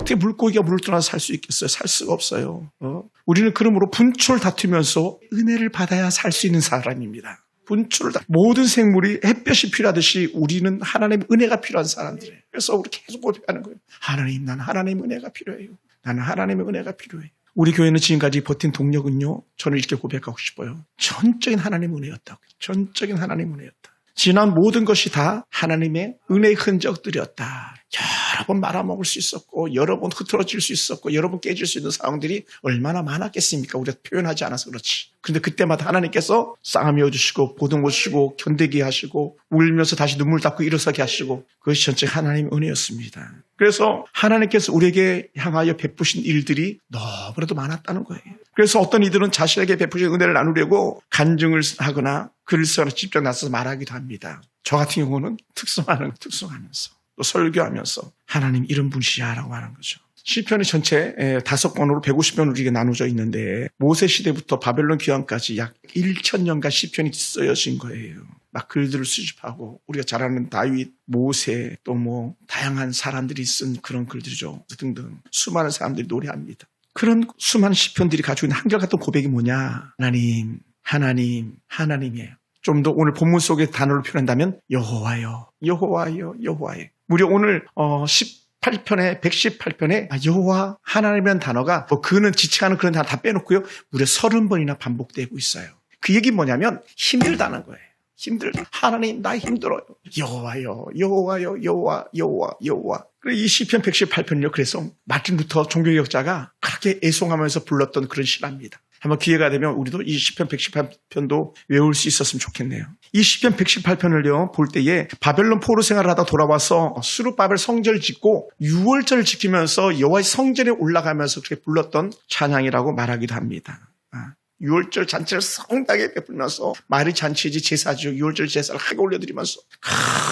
어떻게 물고기가 물을 떠나서 살 수 있겠어요? 살 수가 없어요. 우리는 그러므로 분초를 다투면서 은혜를 받아야 살 수 있는 사람입니다. 분초를 모든 생물이 햇볕이 필요하듯이 우리는 하나님의 은혜가 필요한 사람들이에요. 그래서 우리 계속 고백하는 거예요. 하나님, 나는 하나님의 은혜가 필요해요. 나는 하나님의 은혜가 필요해요. 우리 교회는 지금까지 버틴 동력은요, 저는 이렇게 고백하고 싶어요. 전적인 하나님의 은혜였다고요. 전적인 하나님의 은혜였다. 지난 모든 것이 다 하나님의 은혜의 흔적들이었다. 여러 번 말아먹을 수 있었고, 여러 번 흐트러질 수 있었고, 여러 번 깨질 수 있는 상황들이 얼마나 많았겠습니까? 우리가 표현하지 않아서 그렇지. 그런데 그때마다 하나님께서 쌍함이어 주시고, 보듬어 주시고, 견디게 하시고, 울면서 다시 눈물 닦고 일어서게 하시고, 그것이 전체 하나님의 은혜였습니다. 그래서 하나님께서 우리에게 향하여 베푸신 일들이 너무나도 많았다는 거예요. 그래서 어떤 이들은 자신에게 베푸신 은혜를 나누려고 간증을 하거나 글을 쓰거나 직접 나서서 말하기도 합니다. 저 같은 경우는 특성하면서 또 설교하면서 하나님 이런 분이시야라고 말하는 거죠. 시편이 전체 5권으로 150편으로 이게 나눠져 있는데 모세 시대부터 바벨론 귀환까지 약 1000년간 시편이 쓰여진 거예요. 막 글들을 수집하고 우리가 잘 아는 다윗, 모세 또 뭐 다양한 사람들이 쓴 그런 글들이죠. 등등 수많은 사람들이 노래합니다. 그런 수많은 시편들이 가지고 있는 한결같은 고백이 뭐냐? 하나님, 하나님, 하나님이에요. 좀 더 오늘 본문 속의 단어로 표현한다면 여호와여, 여호와여, 여호와여. 무려 오늘 18편에 118편에 여호와 하나님이라는 단어가 뭐 그는 지칭하는 그런 단어 다 빼놓고요. 무려 30번이나 반복되고 있어요. 그 얘기는 뭐냐면 힘들다는 거예요. 힘들다. 하나님 나 힘들어요. 여호와여, 여호와여, 여호와, 여호와, 여호와. 이 시편 118편은요. 그래서 마틴 루터 종교개혁자가 그렇게 애송하면서 불렀던 그런 시랍니다. 한번 기회가 되면 우리도 이 시편 118편도 외울 수 있었으면 좋겠네요. 이 시편 118편을요 볼 때에 바벨론 포로 생활을 하다 돌아와서 스룹바벨 성전을 짓고 6월절을 지키면서 여호와의 성전에 올라가면서 그렇게 불렀던 찬양이라고 말하기도 합니다. 6월절 잔치를 성당에 베풀면서 말이 잔치이지 제사죠. 6월절 제사를 하게 올려드리면서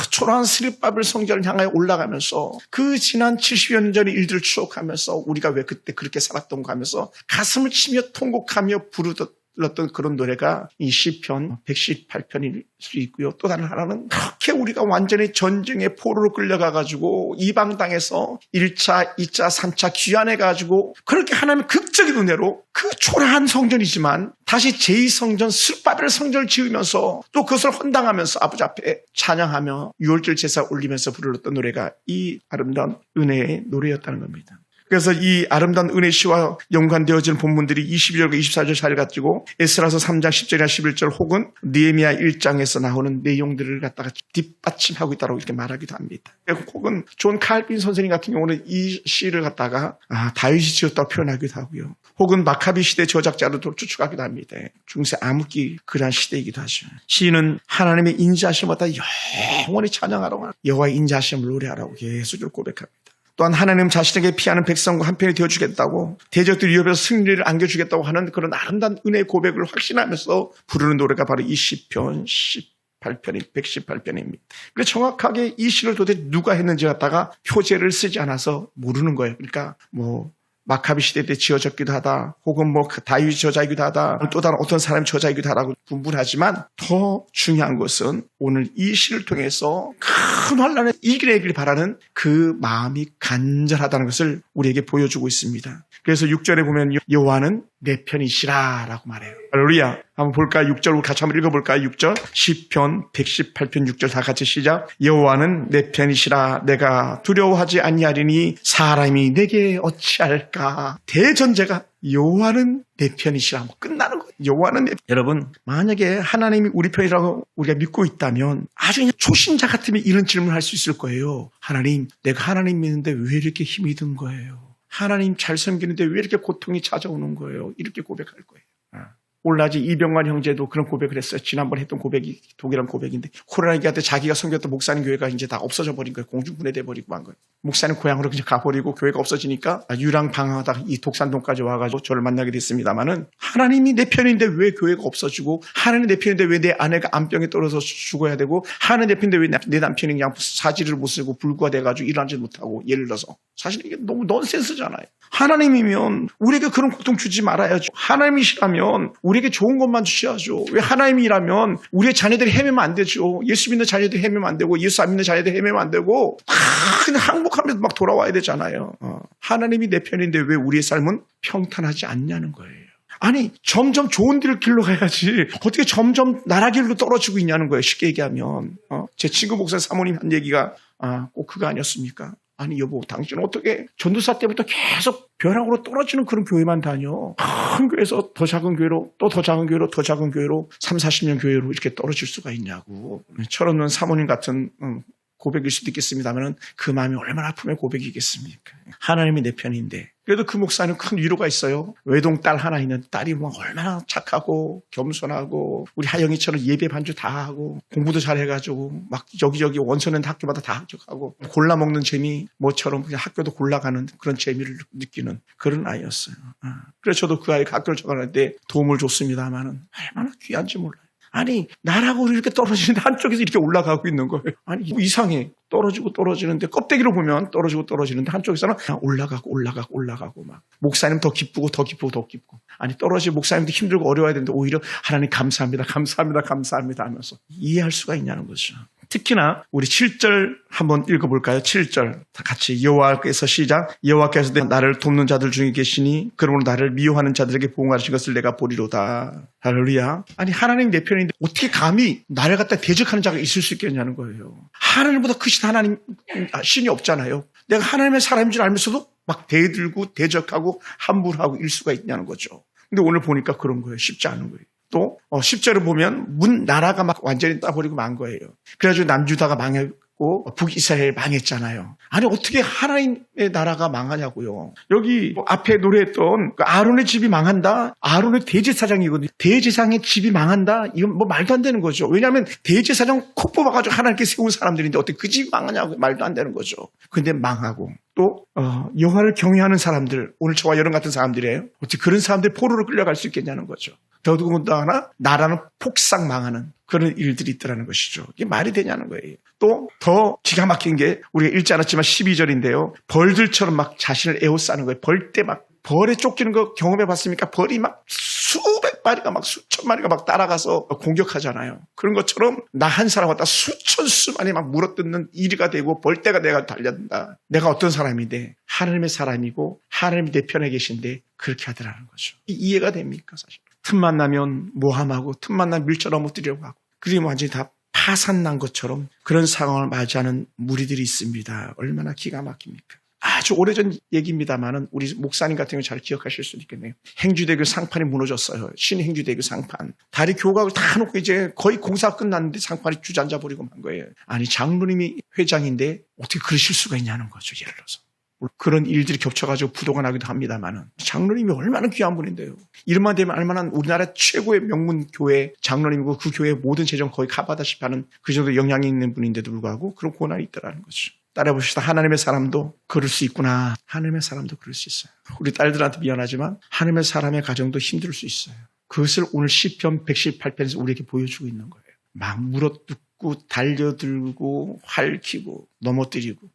초라한 스룹바벨 성전을 향하여 올라가면서 그 지난 70여 년 전의 일들을 추억하면서 우리가 왜 그때 그렇게 살았던가 하면서 가슴을 치며 통곡하며 불렀던 그런 노래가 이 시편 118편일 수 있고요. 또 다른 하나는 그렇게 우리가 완전히 전쟁의 포로로 끌려가가지고 이방 땅에서 1차, 2차, 3차 귀환해가지고 그렇게 하나님의 극적인 은혜로 그 초라한 성전이지만 다시 제2성전 스룹바벨 성전을 지으면서 또 그것을 헌당하면서 아버지 앞에 찬양하며 6월절 제사 올리면서 불렀던 노래가 이 아름다운 은혜의 노래였다는 겁니다. 그래서 이 아름다운 은혜 시와 연관되어지는 본문들이 22절과 24절 자리를 가지고 에스라서 3장 10절이나 11절 혹은 느헤미야 1장에서 나오는 내용들을 갖다가 뒷받침하고 있다고 이렇게 말하기도 합니다. 혹은 존 칼빈 선생님 같은 경우는 이 시를 갖다가 다윗이 지었다고 표현하기도 하고요. 혹은 마카비 시대 저작자로 추측하기도 합니다. 중세 암흑기 그러한 시대이기도 하죠. 시인은 하나님의 인자하심보다 영원히 찬양하라고 여호와의 인자하심을 노래하라고 계속 고백합니다. 또한 하나님 자신에게 피하는 백성과 한편이 되어주겠다고 대적들 위협에서 승리를 안겨주겠다고 하는 그런 아름다운 은혜의 고백을 확신하면서 부르는 노래가 바로 이 시편 118편입니다. 그래서 정확하게 이 시를 도대체 누가 했는지 갖다가 표제를 쓰지 않아서 모르는 거예요. 그러니까 마카비 시대 때 지어졌기도 하다, 혹은 다윗 저자이기도 하다, 또 다른 어떤 사람이 저자이기도 하다고 분분하지만 더 중요한 것은 오늘 이 시를 통해서 큰 환란을 이기길 바라는 그 마음이 간절하다는 것을 우리에게 보여주고 있습니다. 그래서 6절에 보면 여호와는 내 편이시라라고 말해요. 할렐루야. 한번 볼까요? 6절 같이 한번 읽어볼까요? 6절 시편 118편 6절 다 같이 시작. 여호와는 내 편이시라 내가 두려워하지 아니하리니 사람이 내게 어찌할까. 대전제가 여호와는 내 편이시라. 끝나는 거예요. 여호와는 여러분 만약에 하나님이 우리 편이라고 우리가 믿고 있다면 아주 그냥 초신자 같으면 이런 질문을 할 수 있을 거예요. 하나님, 내가 하나님 믿는데 왜 이렇게 힘이 든 거예요? 하나님 잘 섬기는데 왜 이렇게 고통이 찾아오는 거예요? 이렇게 고백할 거예요. 올라지 이병관 형제도 그런 고백을 했어요. 지난번에 했던 고백이 동일한 고백인데 코로나 얘기할 때 자기가 섬겼던 목사님 교회가 이제 다 없어져 버린 거예요. 공중분해돼 버리고 한 거예요. 목사님 고향으로 그냥 가버리고 교회가 없어지니까 유랑 방황하다가 이 독산동까지 와가지고 저를 만나게 됐습니다만은 하나님이 내 편인데 왜 교회가 없어지고 하나님 내 편인데 왜 내 아내가 암병에 떨어져 죽어야 되고 하나님 내 편인데 왜 내 남편이 그냥 사지를 못 쓰고 불구가 돼가지고 일하지 못하고 예를 들어서 사실 이게 너무 넌센스잖아요. 하나님이면 우리에게 그런 고통 주지 말아야죠. 하나님이시라면 우리에게 좋은 것만 주셔야죠. 왜 하나님이라면 우리의 자녀들이 헤매면 안 되죠. 예수 믿는 자녀들이 헤매면 안 되고 예수 안 믿는 자녀들이 헤매면 안 되고 다 그냥 항복하면서 막 돌아와야 되잖아요. 하나님이 내 편인데 왜 우리의 삶은 평탄하지 않냐는 거예요. 아니 점점 좋은 길로 가야지 어떻게 점점 나라길로 떨어지고 있냐는 거예요. 쉽게 얘기하면 제 친구 목사 사모님 한 얘기가 꼭 그거 아니었습니까? 아니 여보 당신은 어떻게 전도사 때부터 계속 벼락으로 떨어지는 그런 교회만 다녀. 큰 교회에서 더 작은 교회로 또 더 작은 교회로 더 작은 교회로 30-40년 교회로 이렇게 떨어질 수가 있냐고. 철없는 사모님 같은 고백일 수도 있겠습니다만 그 마음이 얼마나 아프면 고백이겠습니까? 하나님이 내 편인데. 그래도 그 목사는 큰 위로가 있어요. 외동 딸 하나 있는 딸이 뭐 얼마나 착하고 겸손하고 우리 하영이처럼 예배 반주 다 하고 공부도 잘해가지고 막 여기저기 원서는 학교마다 다 합격하고 골라 먹는 재미 뭐처럼 그냥 학교도 골라가는 그런 재미를 느끼는 그런 아이였어요. 그래서 저도 그 아이가 학교를 저가는데 도움을 줬습니다만은 얼마나 귀한지 몰라요. 아니 나라고 이렇게 떨어지는데 한쪽에서 이렇게 올라가고 있는 거예요. 아니 이상해. 떨어지고 떨어지는데 껍데기로 보면 떨어지고 떨어지는데 한쪽에서는 그냥 올라가고 막 목사님 더 기쁘고 더 기쁘고 아니 떨어지고 목사님도 힘들고 어려워야 되는데 오히려 하나님 감사합니다 하면서 이해할 수가 있냐는 거죠. 특히나 우리 7절 한번 읽어볼까요? 7절 다 같이 여호와께서 시작. 여호와께서 나를 돕는 자들 중에 계시니 그러므로 나를 미워하는 자들에게 보응하신 것을 내가 보리로다. 할렐루야. 아니 하나님 내 편인데 어떻게 감히 나를 갖다 대적하는 자가 있을 수 있겠냐는 거예요. 하나님보다 크신 하나님 신이 없잖아요. 내가 하나님의 사람인 줄 알면서도 막 대들고 대적하고 함부로하고 일 수가 있냐는 거죠. 근데 오늘 보니까 그런 거예요. 쉽지 않은 거예요. 또 10절을 보면 나라가 막 완전히 따버리고 만 거예요. 그래가지고 남유다가 망했고 북이스라엘 망했잖아요. 아니 어떻게 하나님의 나라가 망하냐고요. 여기 앞에 노래했던 아론의 집이 망한다. 아론의 대제사장이거든요. 대제사장의 집이 망한다. 이건 뭐 말도 안 되는 거죠. 왜냐하면 대제사장 콕 뽑아가지고 하나님께 세운 사람들인데 어떻게 그 집이 망하냐고 말도 안 되는 거죠. 근데 망하고 또 여호와를 경외하는 사람들, 오늘 저와 여러분 같은 사람들이에요. 어떻게 그런 사람들이 포로로 끌려갈 수 있겠냐는 거죠. 더더군다나 나라는 폭삭 망하는 그런 일들이 있더라는 것이죠. 이게 말이 되냐는 거예요. 또 더 기가 막힌 게 우리가 읽지 않았지만 12절인데요. 벌들처럼 막 자신을 에워싸는 거예요. 벌에 쫓기는 거 경험해 봤습니까? 벌이 막 수백 마리가 막 수천 마리가 막 따라가서 공격하잖아요. 그런 것처럼 나 한 사람 갖다 수천 수만이 막 물어뜯는 일이가 되고 벌떼가 내가 달려든다. 내가 어떤 사람인데 하나님의 사람이고 하나님이 내 편에 계신데 그렇게 하더라는 거죠. 이해가 됩니까 사실? 틈만 나면 모함하고 틈만 나면 밀쳐넣어 먹으려고 하고 그리고 완전히 다 파산난 것처럼 그런 상황을 맞이하는 무리들이 있습니다. 얼마나 기가 막힙니까? 아주 오래전 얘기입니다만은 우리 목사님 같은 경우 잘 기억하실 수 있겠네요. 행주대교 상판이 무너졌어요. 신행주대교 상판. 다리 교각을 다 놓고 이제 거의 공사가 끝났는데 상판이 주저앉아 버리고 만 거예요. 아니 장로님이 회장인데 어떻게 그러실 수가 있냐는 거죠. 예를 들어서. 그런 일들이 겹쳐가지고 부도가 나기도 합니다만은 장로님이 얼마나 귀한 분인데요. 이름만 되면 알만한 우리나라 최고의 명문 교회 장로님이고 그 교회의 모든 재정 거의 커버하다시피 하는 그 정도 영향이 있는 분인데도 불구하고 그런 고난이 있더라는 거죠. 따라해봅시다. 하나님의 사람도 그럴 수 있구나. 하나님의 사람도 그럴 수 있어요. 우리 딸들한테 미안하지만 하나님의 사람의 가정도 힘들 수 있어요. 그것을 오늘 시편 118편에서 우리에게 보여주고 있는 거예요. 막 물어뜯고 달려들고 활키고 넘어뜨리고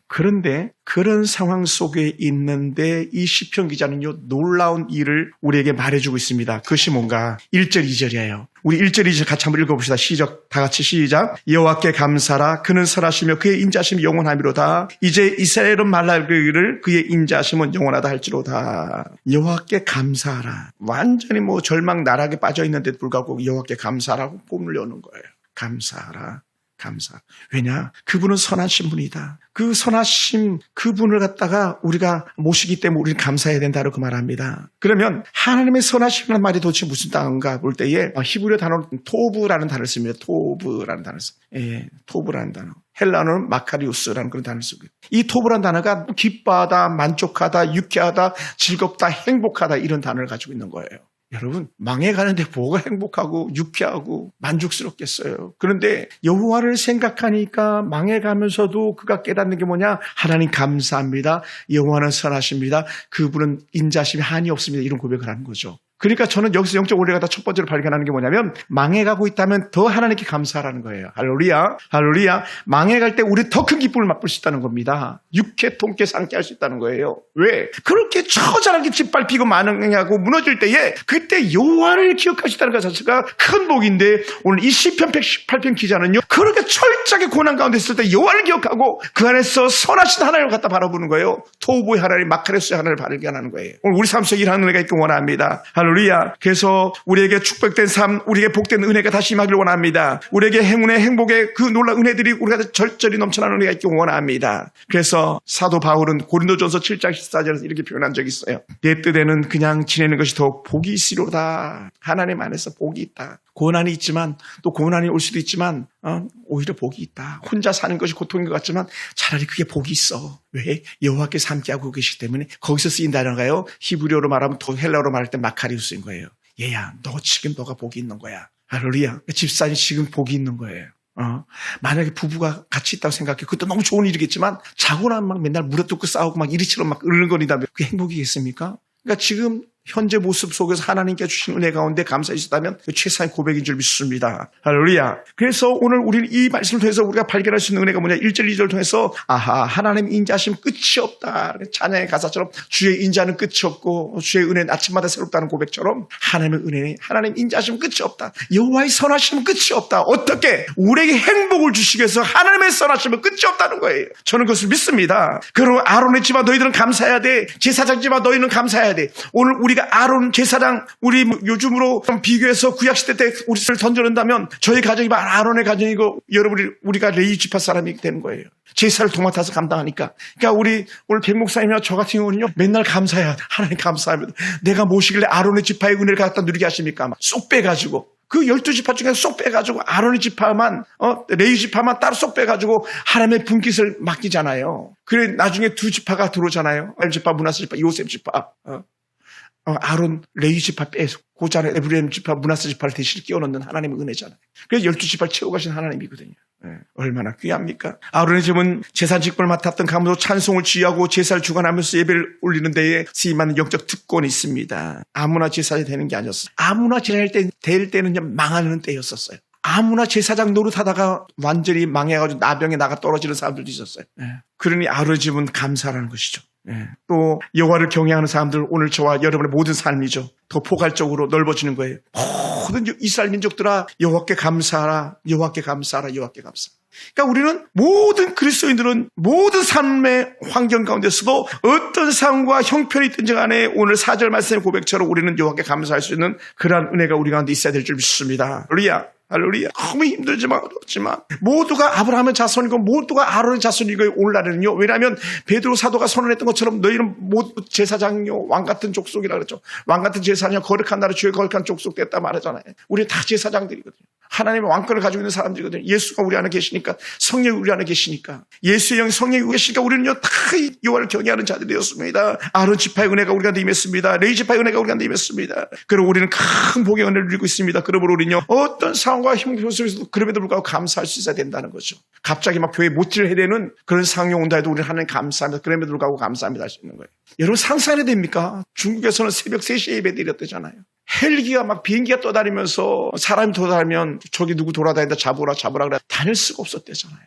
그런데 그런 상황 속에 있는데 이 시편 기자는요 놀라운 일을 우리에게 말해주고 있습니다. 그것이 뭔가 1절 2절이에요. 우리 1절 2절 같이 한번 읽어봅시다. 시작. 다 같이 시작. 여호와께 감사라. 그는 선하시며 그의 인자하심이 영원하미로다. 이제 이스라엘은 말하기를 그의 인자하심은 영원하다 할지로다. 여호와께 감사하라. 완전히 뭐 절망 나락에 빠져 있는데도 불구하고 여호와께 감사라고 뽐을 여는 거예요. 감사하라. 감사. 왜냐? 그분은 선하신 분이다. 그 선하신 그분을 갖다가 우리가 모시기 때문에 우리는 감사해야 된다고 말합니다. 그러면 하나님의 선하심이라는 말이 도대체 무슨 단어인가 볼 때에 히브리어 단어로 토브라는 단어를 씁니다. 토브라는 단어를 씁니다. 예, 토브라는 단어. 헬라어는 마카리우스라는 그런 단어를 쓰고 이 토브라는 단어가 기뻐하다, 만족하다, 유쾌하다, 즐겁다, 행복하다 이런 단어를 가지고 있는 거예요. 여러분 망해가는데 뭐가 행복하고 유쾌하고 만족스럽겠어요. 그런데 여호와를 생각하니까 망해가면서도 그가 깨닫는 게 뭐냐? 하나님 감사합니다. 여호와는 선하십니다. 그분은 인자심이 한이 없습니다. 이런 고백을 하는 거죠. 그러니까 저는 여기서 영적 원리가 다 첫 번째로 발견하는 게 뭐냐면 망해가고 있다면 더 하나님께 감사하라는 거예요. 할렐루야. 할렐루야. 망해갈 때 우리 더 큰 기쁨을 맛볼 수 있다는 겁니다. 육회 통쾌 상쾌 할 수 있다는 거예요. 왜? 그렇게 처절하게 짓밟히고 망해하고 무너질 때에 그때 여호와를 기억할 수 있다는 것 자체가 큰 복인데 오늘 이 시편 118편 기자는요. 그렇게 철저하게 고난 가운데 있을 때 여호와를 기억하고 그 안에서 선하신 하나님을 갖다 바라보는 거예요. 토보의 하나님, 마카레스의 하나님을 발견하는 거예요. 오늘 우리 삶 속에 일하는 은혜가 있길 원합니다. 할렐루야. 그래서 우리에게 축복된 삶, 우리에게 복된 은혜가 다시 임하길 원합니다. 우리에게 행운의 행복의 그 놀라운 은혜들이 우리가 절절히 넘쳐나는 은혜가 있길 원합니다. 그래서 사도 바울은 고린도전서 7장 14절에서 이렇게 표현한 적이 있어요. 내 뜻에는 그냥 지내는 것이 더 복이 있으로다. 하나님 안에서 복이 있다. 고난이 있지만 또 고난이 올 수도 있지만 오히려 복이 있다. 혼자 사는 것이 고통인 것 같지만 차라리 그게 복이 있어. 왜? 여호와께서 함께하고 계시기 때문에 거기서 쓰인다는 거예요. 히브리어로 말하면 또 헬라어로 말할 때 마카리우스인 거예요. 얘야, 지금 너가 복이 있는 거야. 할렐루야. 집사님 지금 복이 있는 거예요. 만약에 부부가 같이 있다고 생각해. 그것도 너무 좋은 일이겠지만 자고 나면 막 맨날 무릎 꿇고 싸우고 막 이리처럼 막 으르렁거리다면 그게 행복이겠습니까? 그러니까 지금 현재 모습 속에서 하나님께 주신 은혜 가운데 감사히 있었다면 그 최상의 고백인 줄 믿습니다. 할렐루야. 그래서 오늘 우리는 이 말씀을 통해서 우리가 발견할 수 있는 은혜가 뭐냐. 1절 2절을 통해서 하나님 인자하심 끝이 없다. 찬양의 가사처럼 주의 인자는 끝이 없고 주의 은혜는 아침마다 새롭다는 고백처럼 하나님의 은혜는 하나님 인자하심 끝이 없다. 여호와의 선하심은 끝이 없다. 어떻게? 우리에게 행복을 주시기 위해서 하나님의 선하심은 끝이 없다는 거예요. 저는 그것을 믿습니다. 그럼 아론의 집아 너희들은 감사해야 돼. 제사장 집아 너희는 감사해야 돼. 오늘 우리가 아론 제사장 우리 요즘으로 비교해서 구약시대 때 우리를 던져낸다면 저희 가정이 아론의 가정이고 여러분이 우리가 레위 지파 사람이 되는 거예요. 제사를 도맡아서 감당하니까. 그러니까 우리 오늘 백 목사님이나 저 같은 경우는요 맨날 감사해야 하나님 감사합니다. 내가 모시길래 아론의 지파의 은혜를 갖다 누리게 하십니까? 막 쏙 빼가지고 그 12지파 중에 쏙 빼가지고 아론의 지파만 레위 지파만 따로 쏙 빼가지고 하나님의 분깃을 맡기잖아요. 그래 나중에 두 지파가 들어오잖아요. 에브라임 지파, 므낫세 지파, 요셉 지파. 아론 레위 지파 빼고자 에브라임 지파, 므낫세 지파를 대신 끼워넣는 하나님의 은혜잖아요. 그래서 12지파를 채워 가신 하나님이거든요. 얼마나 귀합니까? 아론의 집은 제사 직분을 맡았던 가문으로 찬송을 지휘하고 제사를 주관하면서 예배를 올리는 데에 쓰임하는 영적 특권이 있습니다. 아무나 제사장이 되는 게 아니었어요. 아무나 제사장이 될 때는 망하는 때였었어요. 아무나 제사장 노릇하다가 완전히 망해가지고 나병에 나가 떨어지는 사람들도 있었어요. 그러니 아론의 집은 감사라는 것이죠. 또 여호와를 경외하는 사람들, 오늘 저와 여러분의 모든 삶이죠. 더 포괄적으로 넓어지는 거예요. 모든 이스라엘 민족들아 여호와께 감사하라. 여호와께 감사하라. 여호와께 감사하라. 그러니까 우리는 모든 그리스도인들은 모든 삶의 환경 가운데서도 어떤 상황과 형편이 있든지 간에 오늘 4절 말씀의 고백처럼 우리는 여호와께 감사할 수 있는 그러한 은혜가 우리 가운데 있어야 될 줄 믿습니다. 할렐루야. 할렐루야. 너무 힘들지만 어렵지만 모두가 아브라함의 자손이고 모두가 아론의 자손이고 오늘날에는요. 왜냐하면 베드로 사도가 선언했던 것처럼 너희는 모두 제사장이요 왕같은 족속이라 그랬죠. 왕같은 제사장 거룩한 나라 주의 거룩한 족속 됐다 말하잖아요. 우리 다 제사장들이거든요. 하나님의 왕권을 가지고 있는 사람들이거든요. 예수가 우리 안에 계시니까 성령이 우리 안에 계시니까 예수의 영이 성령이 우리 계시니까 우리는요 다 여호와를 경외하는 자들이 되었습니다. 아론 지파의 은혜가 우리 가운데 임했습니다. 레위 지파의 은혜가 우리 가운데 임했습니다. 그리고 우리는 큰 복의 은혜를 누리고 있습니다. 그러므로 우리는요 어떤 상황과 형편 속에서도 그럼에도 불구하고 감사할 수 있어야 된다는 거죠. 갑자기 막 교회 못질해야 되는 그런 상황이 온다 해도 우리는 하나님 감사합니다. 그럼에도 불구하고 감사합니다 할 수 있는 거예요. 여러분 상상이 됩니까? 중국에서는 새벽 3시에 예배 드렸대잖아요. 헬기가 막 비행기가 떠다니면서 사람이 돌아다니면 저기 누구 돌아다니다 잡으라 그래 다닐 수가 없었대잖아요.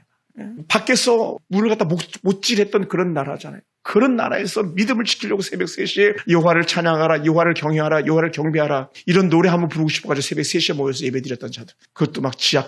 밖에서 문을 갖다 못질했던 그런 나라잖아요. 그런 나라에서 믿음을 지키려고 새벽 3시에 여호와를 찬양하라, 여호와를 경외하라, 여호와를 경배하라 이런 노래 한번 부르고 싶어가지고 새벽 3시에 모여서 예배드렸던 자들. 그것도 막 지하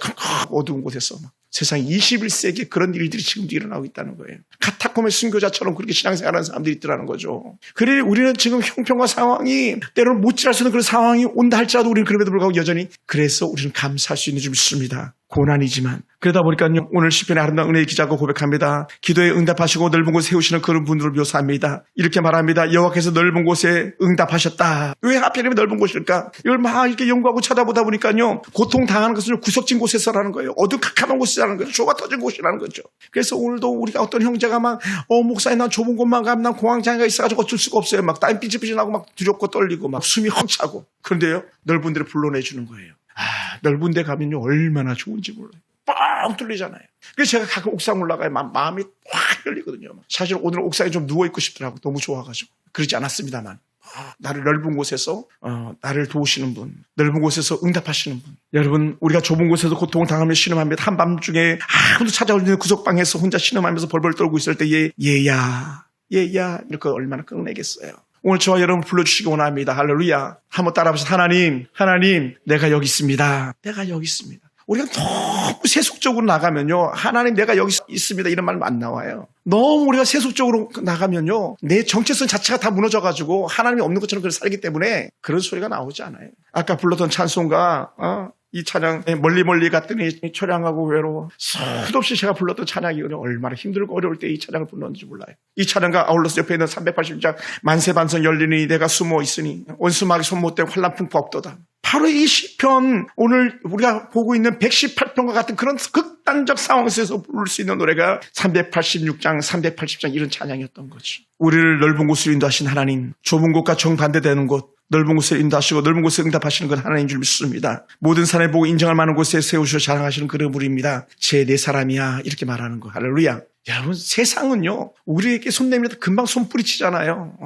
어두운 곳에서 막 세상 21세기에 그런 일들이 지금도 일어나고 있다는 거예요. 카타콤의 순교자처럼 그렇게 신앙생활하는 사람들이 있더라는 거죠. 그래 우리는 지금 형편과 상황이 때로는 못질할 수 있는 그런 상황이 온다 할지라도 우리는 그럼에도 불구하고 여전히 그래서 우리는 감사할 수 있는 줄 믿습니다. 고난이지만 그러다 보니까요 오늘 시편의 아름다운 은혜의 기자가 고백합니다. 기도에 응답하시고 넓은 곳에 세우시는 그런 분들을 묘사합니다. 이렇게 말합니다. 여호와께서 넓은 곳에 응답하셨다. 왜 하필이면 넓은 곳일까? 이걸 막 이렇게 연구하고 찾아보다 보니까요 고통당하는 것은 구석진 곳에서라는 거예요. 어두컴컴한 곳이라는 거죠. 조가 터진 곳이라는 거죠. 그래서 오늘도 우리가 어떤 형제가 막 목사님 난 좁은 곳만 가면 난 공황장애가 있어가지고 어쩔 수가 없어요. 막 땀 삐질삐질 나고 막 두렵고 떨리고 막 숨이 헉 차고 그런데요 넓은 데를 불러내주는 거예요. 넓은 데 가면요 얼마나 좋은지 몰라요. 뻥 뚫리잖아요. 그래서 제가 가끔 옥상 올라가야 마음이 확 열리거든요. 사실 오늘 옥상에 좀 누워있고 싶더라고. 너무 좋아가지고. 그러지 않았습니다만 나를 넓은 곳에서 나를 도우시는 분, 넓은 곳에서 응답하시는 분. 여러분, 우리가 좁은 곳에서 고통을 당하며 신음합니다. 한밤중에 아무도 찾아오지 않는 구석방에서 혼자 신음하면서 벌벌 떨고 있을 때 얘야 이렇게 얼마나 끙내겠어요. 오늘 저와 여러분 불러주시기 원합니다. 할렐루야. 한번 따라하면서 하나님 내가 여기 있습니다. 내가 여기 있습니다. 우리가 너무 세속적으로 나가면요, 하나님 내가 여기 있습니다 이런 말 안 나와요. 너무 우리가 세속적으로 나가면요, 내 정체성 자체가 다 무너져가지고 하나님이 없는 것처럼 그렇게 살기 때문에 그런 소리가 나오지 않아요. 아까 불렀던 찬송가, 이 찬양 멀리 갔더니 초량하고 외로워, 수도 없이 제가 불렀던 찬양이 얼마나 힘들고 어려울 때 이 찬양을 불렀는지 몰라요. 이 찬양과 아울러서 옆에 있는 380장 만세반성 열리니 내가 숨어 있으니 원수마귀 손못대 환난 풍파 없도다. 바로 이 시편, 오늘 우리가 보고 있는 118편과 같은 그런 극단적 상황 속에서 부를 수 있는 노래가 386장 380장 이런 찬양이었던 거죠. 우리를 넓은 곳으로 인도하신 하나님, 좁은 곳과 정반대되는 곳, 넓은 곳에 인도하시고 넓은 곳에 응답하시는 건 하나님인 줄 믿습니다. 모든 사람이 보고 인정할 만한 곳에 세우시어 자랑하시는 그런 분입니다. 제 내 사람이야 이렇게 말하는 거. 할렐루야. 여러분, 세상은요 우리에게 손 내밀어도 금방 손 뿌리치잖아요.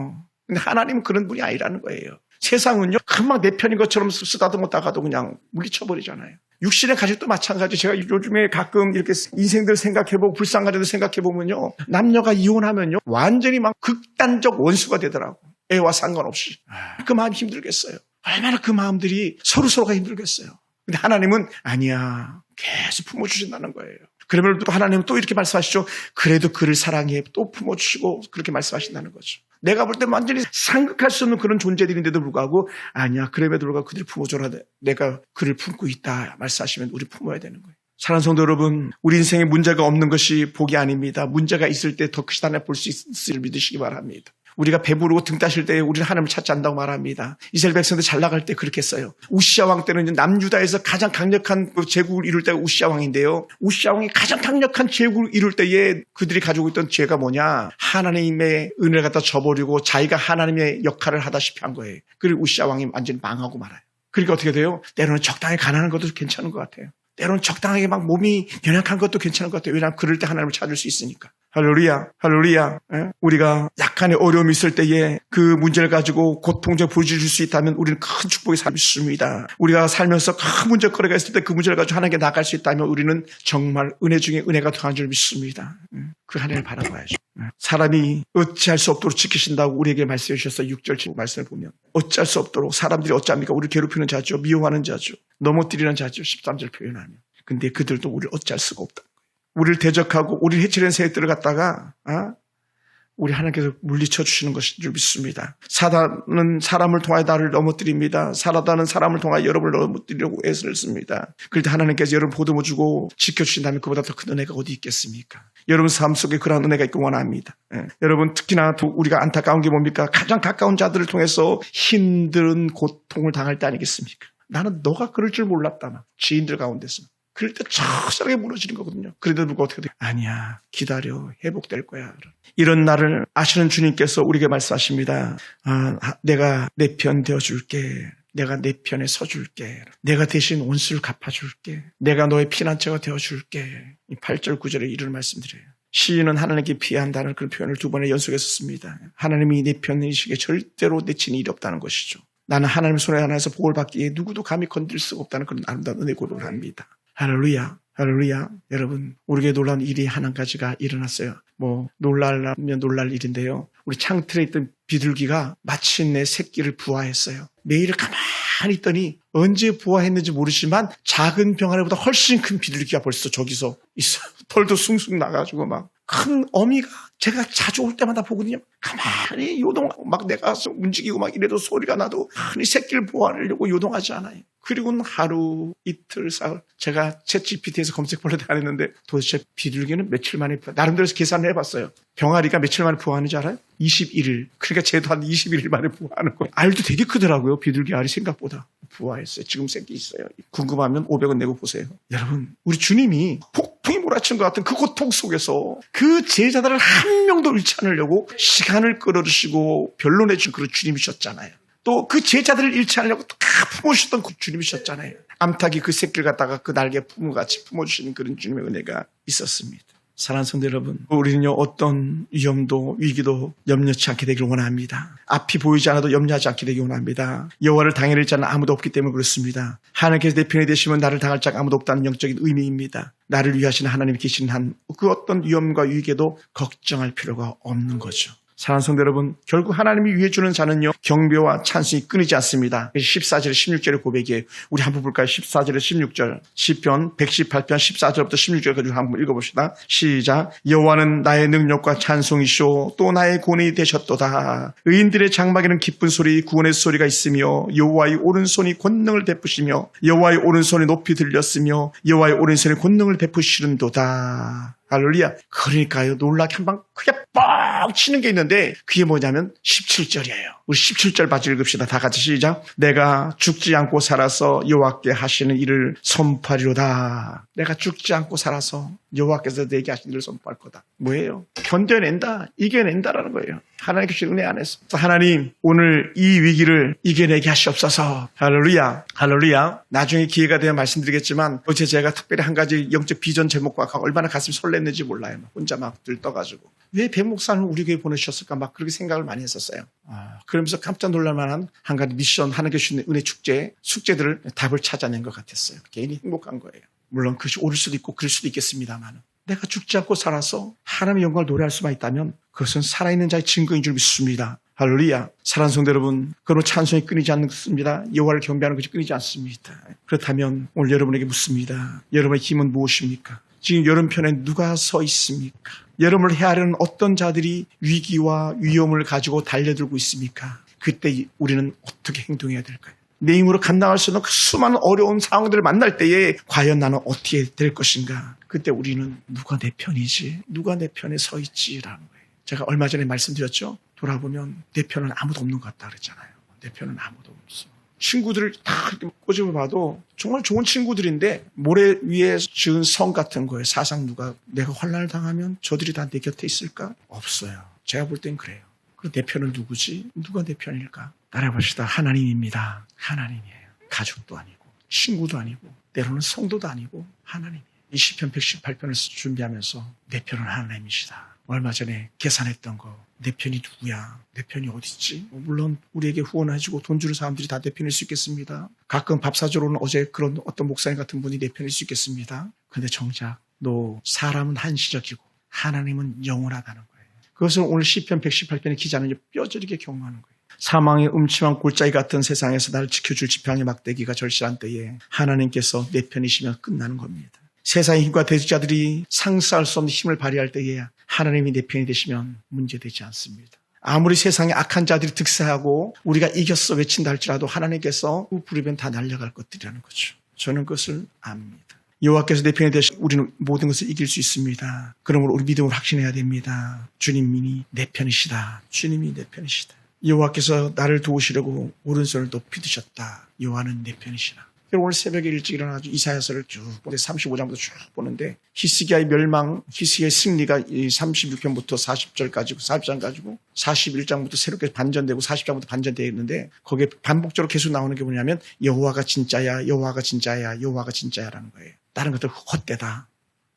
근데 하나님은 그런 분이 아니라는 거예요. 세상은요 금방 내 편인 것처럼 쓰다듬었다가도 그냥 물리쳐버리잖아요. 육신의 가족도 마찬가지. 제가 요즘에 가끔 이렇게 인생들 생각해보고 불쌍가족들 생각해보면요, 남녀가 이혼하면요 완전히 막 극단적 원수가 되더라고. 애와 상관없이. 그 마음 힘들겠어요. 얼마나 그 마음들이 서로가 힘들겠어요. 근데 하나님은 아니야, 계속 품어주신다는 거예요. 그러면 또 하나님은 또 이렇게 말씀하시죠. 그래도 그를 사랑해, 또 품어주시고 그렇게 말씀하신다는 거죠. 내가 볼 때 완전히 상극할 수 없는 그런 존재들인데도 불구하고 아니야, 그럼에도 불구하고 그들 품어줘라, 내가 그를 품고 있다 말씀하시면 우리 품어야 되는 거예요. 사랑하는 성도 여러분, 우리 인생에 문제가 없는 것이 복이 아닙니다. 문제가 있을 때 더 크신 하나님 볼 수 있을 믿으시기 바랍니다. 우리가 배부르고 등 따실 때 우리는 하나님을 찾지 않는다고 말합니다. 이스라엘 백성들 잘 나갈 때 그렇게 했어요. 우시아 왕 때는 남유다에서 가장 강력한 제국을 이룰 때가 우시아 왕인데요, 우시아 왕이 가장 강력한 제국을 이룰 때에 그들이 가지고 있던 죄가 뭐냐, 하나님의 은혜를 갖다 저버리고 자기가 하나님의 역할을 하다시피 한 거예요. 그리고 우시아 왕이 완전히 망하고 말아요. 그러니까 어떻게 돼요? 때로는 적당히 가난한 것도 괜찮은 것 같아요. 때로는 적당하게 막 몸이 연약한 것도 괜찮은 것 같아요. 왜냐하면 그럴 때 하나님을 찾을 수 있으니까. 할렐루야. 우리가 약간의 어려움이 있을 때에 그 문제를 가지고 고통적 부르짖을 수 있다면 우리는 큰 축복의 삶이 있습니다. 우리가 살면서 큰 문제거리가 있을 때 그 문제를 가지고 하나님께 나갈 수 있다면 우리는 정말 은혜 중에 은혜가 더한 줄 믿습니다. 그 하나님을 바라봐야죠. 사람이 어찌할 수 없도록 지키신다고 우리에게 말씀해 주셔서 6절 말씀을 보면 어찌할 수 없도록, 사람들이 어찌합니까? 우리를 괴롭히는 자죠, 미워하는 자죠, 넘어뜨리는 자죠, 13절 표현하면. 근데 그들도 우리를 어찌할 수가 없다. 우리를 대적하고 우리를 해치려는 세력들을 갖다가 우리 하나님께서 물리쳐 주시는 것인 줄 믿습니다. 사단은 사람을 통하여 나를 넘어뜨립니다. 사단은 사람을 통하여 여러분을 넘어뜨리려고 애를 씁니다. 그럴 때 하나님께서 여러분 보듬어 주고 지켜주신다면 그보다 더 큰 은혜가 어디 있겠습니까? 여러분 삶 속에 그런 은혜가 있길 원합니다. 여러분, 특히나 우리가 안타까운 게 뭡니까? 가장 가까운 자들을 통해서 힘든 고통을 당할 때 아니겠습니까? 나는 너가 그럴 줄 몰랐다. 지인들 가운데서. 그럴 때 처절하게 무너지는 거거든요. 그래도 누가 어떻게 돼? 아니야, 기다려, 회복될 거야. 이런 나를 아시는 주님께서 우리에게 말씀하십니다. 내가 내 편 되어줄게. 내가 내 편에 서줄게. 내가 대신 원수를 갚아줄게. 내가 너의 피난처가 되어줄게. 이 8절 9절에 이런 말씀드려요. 시인은 하나님께 피한다는 그런 표현을 2번에 연속해서 씁니다. 하나님이 내 편이시기에 절대로 내치는 일이 없다는 것이죠. 나는 하나님의 손에 하나에서 복을 받기에 누구도 감히 건드릴 수가 없다는 그런 아름다운 은혜 고백을 합니다. 할렐루야. 여러분, 우리에게 놀라운 일이 한 가지가 일어났어요. 놀라면 놀랄 일인데요. 우리 창틀에 있던 비둘기가 마침내 새끼를 부화했어요. 매일 가만히 있더니 언제 부화했는지 모르지만 작은 병아리보다 훨씬 큰 비둘기가 벌써 저기서 있어요. 털도 숭숭 나가지고 막 큰 어미가 제가 자주 올 때마다 보거든요. 가만히 요동하고 막 내가 움직이고 막 이래도 소리가 나도 가만히 새끼를 보호하려고 요동하지 않아요. 그리고는 하루, 이틀, 사흘 제가 챗GPT에서 검색벌레도 안 했는데 도대체 비둘기는 며칠 만에 나름대로 계산을 해봤어요. 병아리가 며칠 만에 부화하는지 알아요? 21일. 그러니까 쟤도 한 21일 만에 부화하는 거예요. 알도 되게 크더라고요. 비둘기 알이 생각보다. 부화했어요. 지금 새끼 있어요. 궁금하면 500원 내고 보세요. 여러분, 우리 주님이 폭풍이 몰아친 것 같은 그 고통 속에서 그 제자들을 한 명도 잃지 않으려고 시간을 끌어주시고 변론해준 그런 주님이셨잖아요. 또 그 제자들을 잃지 않으려고 다 품어주셨던 그 주님이셨잖아요. 암탉이 그 새끼를 갖다가 그 날개 품어같이 품어주시는 그런 주님의 은혜가 있었습니다. 사랑하는 성도 여러분, 우리는요 어떤 위험도 위기도 염려치 않게 되기를 원합니다. 앞이 보이지 않아도 염려하지 않게 되기를 원합니다. 여호와를 당해낼 자는 아무도 없기 때문에 그렇습니다. 하나님께서 내 편이 되시면 나를 당할 자가 아무도 없다는 영적인 의미입니다. 나를 위하시는 하나님이 계시는 한 그 어떤 위험과 위기에도 걱정할 필요가 없는 거죠. 사랑하는 성도 여러분, 결국 하나님이 위해 주는 자는요 경배와 찬송이 끊이지 않습니다. 14절 16절의 고백이에요. 우리 한번 볼까요? 14절에 16절 시편 118편 14절부터 16절까지 한번 읽어봅시다. 시작. 여호와는 나의 능력과 찬송이시오 또 나의 권위 되셨도다. 의인들의 장막에는 기쁜 소리 구원의 소리가 있으며 여호와의 오른손이 권능을 베푸시며 여호와의 오른손이 높이 들렸으며 여호와의 오른손이 권능을 베푸시는도다. 할렐루야. 그러니까요 놀랍게 한 방 크게 뻥 치는 게 있는데 그게 뭐냐면 17절이에요. 우리 17절 같이 읽읍시다. 다 같이 시작. 내가 죽지 않고 살아서 여호와께 하시는 일을 선포하리로다. 내가 죽지 않고 살아서 여호와께서 내게 하신 일을 선포할 거다. 뭐예요? 견뎌낸다, 이겨낸다라는 거예요. 하나님의 주신 은혜 안에서. 하나님 오늘 이 위기를 이겨내게 하시옵소서. 할렐루야. 할렐루야. 나중에 기회가 되면 말씀드리겠지만 어제 제가 특별히 한 가지 영적 비전 제목과 얼마나 가슴이 설렜는지 몰라요. 혼자 막 들떠가지고 왜 배 목사는 우리 교회 보내주셨을까 막 그렇게 생각을 많이 했었어요. 그러면서 깜짝 놀랄 만한 한 가지 미션, 하나님께 주신 은혜 축제, 숙제들을 답을 찾아낸 것 같았어요. 개인이 행복한 거예요. 물론 그것이 옳을 수도 있고 그럴 수도 있겠습니다만 내가 죽지 않고 살아서 하나님의 영광을 노래할 수만 있다면 그것은 살아있는 자의 증거인 줄 믿습니다. 할렐루야. 사랑하는 성도 여러분, 그런 찬송이 끊이지 않습니다. 여호와를 경배하는 것이 끊이지 않습니다. 그렇다면 오늘 여러분에게 묻습니다. 여러분의 힘은 무엇입니까? 지금 여러분 편에 누가 서 있습니까? 여러분을 헤아리는 어떤 자들이 위기와 위험을 가지고 달려들고 있습니까? 그때 우리는 어떻게 행동해야 될까요? 내 힘으로 감당할 수 없는 그 수많은 어려운 상황들을 만날 때에 과연 나는 어떻게 될 것인가? 그때 우리는 누가 내 편이지? 누가 내 편에 서 있지라는 거예요. 제가 얼마 전에 말씀드렸죠? 돌아보면 내 편은 아무도 없는 것 같다 그랬잖아요. 내 편은 아무도 없어. 친구들을 다 이렇게 꼬집어봐도 정말 좋은 친구들인데 모래 위에 지은 성 같은 거예요. 사상 누가 내가 환난을 당하면 저들이 다 내 곁에 있을까? 없어요. 제가 볼 땐 그래요. 그럼 내 편은 누구지? 누가 내 편일까? 따라봅시다. 하나님입니다. 하나님이에요. 가족도 아니고 친구도 아니고 때로는 성도도 아니고 하나님이에요. 이 시편 118편을 준비하면서 내 편은 하나님이시다. 얼마 전에 계산했던 거 내 편이 누구야? 내 편이 어딨지? 물론 우리에게 후원해주고 돈 주는 사람들이 다 내 편일 수 있겠습니다. 가끔 밥 사주러 오는 어제 그런 어떤 목사님 같은 분이 내 편일 수 있겠습니다. 근데 정작 너 사람은 한시적이고 하나님은 영원하다는 거예요. 그것을 오늘 시편 118편의 기자는 뼈저리게 경험하는 거예요. 사망의 음침한 골짜기 같은 세상에서 나를 지켜줄 지팡이 막대기가 절실한 때에 하나님께서 내 편이시면 끝나는 겁니다. 세상의 힘과 대적자들이 상상할 수 없는 힘을 발휘할 때에 하나님이 내 편이 되시면 문제되지 않습니다. 아무리 세상에 악한 자들이 득세하고 우리가 이겼어 외친다 할지라도 하나님께서 부르면 다 날려갈 것들이라는 거죠. 저는 그것을 압니다. 여호와께서 내 편이 되시면 우리는 모든 것을 이길 수 있습니다. 그러므로 우리 믿음을 확신해야 됩니다. 주님이 내 편이시다. 주님이 내 편이시다. 여호와께서 나를 도우시려고 오른손을 높이 드셨다. 여호와는 내 편이시다. 오늘 새벽에 일찍 일어나서 이사야서를 쭉 보는데 35장부터 쭉 보는데 히스기야의 멸망, 히스기야의 승리가 36편부터 40절까지 40장 가지고 41장부터 새롭게 반전되고 40장부터 반전되어 있는데 거기에 반복적으로 계속 나오는 게 뭐냐면 여호와가 진짜야, 여호와가 진짜야, 여호와가 진짜야라는 거예요. 다른 것들 헛되다,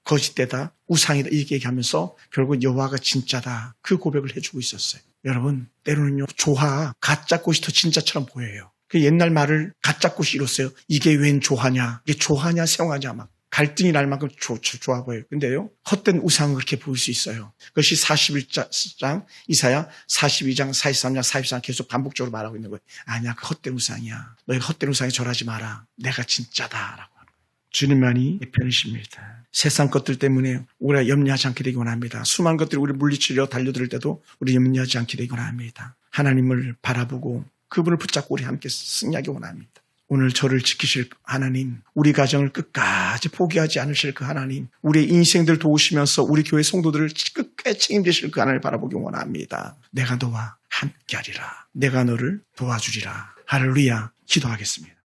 거짓되다, 우상이다 이렇게 얘기하면서 결국 여호와가 진짜다 그 고백을 해주고 있었어요. 여러분 때로는요 조화, 가짜꽃이 더 진짜처럼 보여요. 그 옛날 말을 가짜꽃이 이뤘어요. 이게 웬 조화냐, 이게 조화냐 세화냐 막 갈등이 날 만큼 좋아 보여요. 근데요 헛된 우상을 그렇게 보일 수 있어요. 그것이 41장 이사야 42장 43장 44장 계속 반복적으로 말하고 있는 거예요. 아니야 그 헛된 우상이야. 너희가 헛된 우상에 절하지 마라. 내가 진짜다라고 하는 거예요. 주님만이 내 편이십니다. 세상 것들 때문에 우리가 염려하지 않게 되기 원합니다. 수많은 것들이 우리 물리치려 달려들 때도 우리 염려하지 않게 되기 원합니다. 하나님을 바라보고 그분을 붙잡고 우리 함께 승리하기 원합니다. 오늘 저를 지키실 하나님, 우리 가정을 끝까지 포기하지 않으실 그 하나님, 우리의 인생들 도우시면서 우리 교회 성도들을 끝까지 책임지실 그 하나님을 바라보기 원합니다. 내가 너와 함께하리라. 내가 너를 도와주리라. 할렐루야. 기도하겠습니다.